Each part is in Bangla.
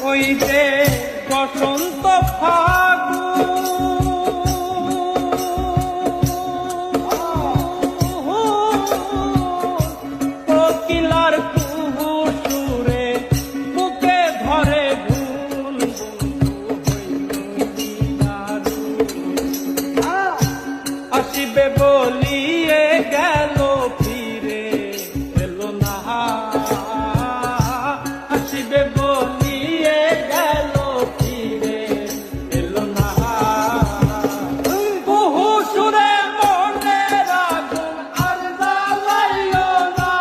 ওই যে বসন্ত কোকিলার কুহু সুরে বুকে ধরে ভুল আসিবে বলিয়ে গেল ফিরে এলো না, আসিবে বলিয়ে গেল ফিরে এলো না। কুহু সুরে মনের আগুন আর জ্বালাইও না,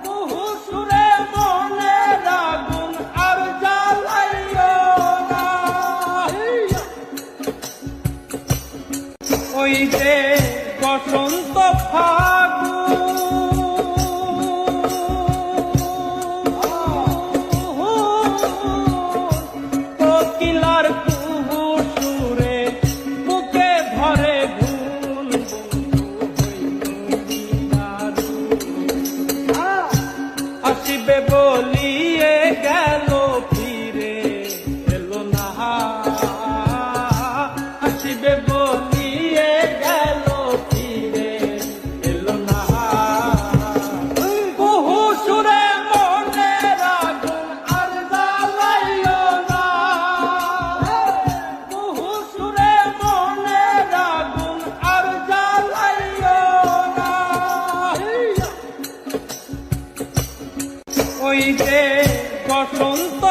কুহু সুরে মনের আগুন আর জ্বালাইও না। ওই যে বসন্ত কোকিলার কুহু সুরে বুকে ধরে ভুল আসিবে বলিয়ে গেল ফিরে এলো না, আসিবে বলিয়ে গেল ফিরে এলো না। কুহু সুরে মনের আগুন আর জ্বালাইও না, কুহু সুরে মনের আগুন আর জ্বালাইও না। ওই যে বসন্ত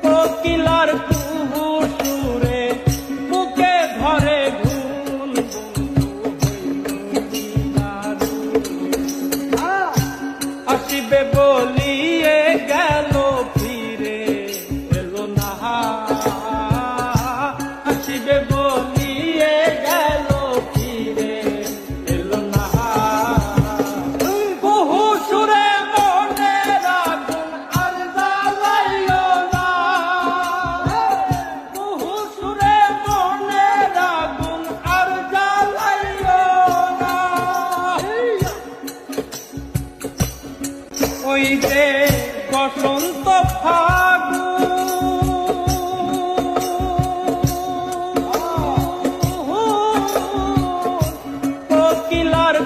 কোকিলার কুহু সুরে বুকে ধরে ভুল আসিবে বলিয়ে গেল ফিরে এলো না, আসিবে বলিয়ে গেল ফিরে এলো না। কুহু সুরে মনের আগুন আর জ্বালাইও না, কুহু সুরে মনের আগুন আর জ্বালাইও না। ওই যে বসন্ত কোকিলার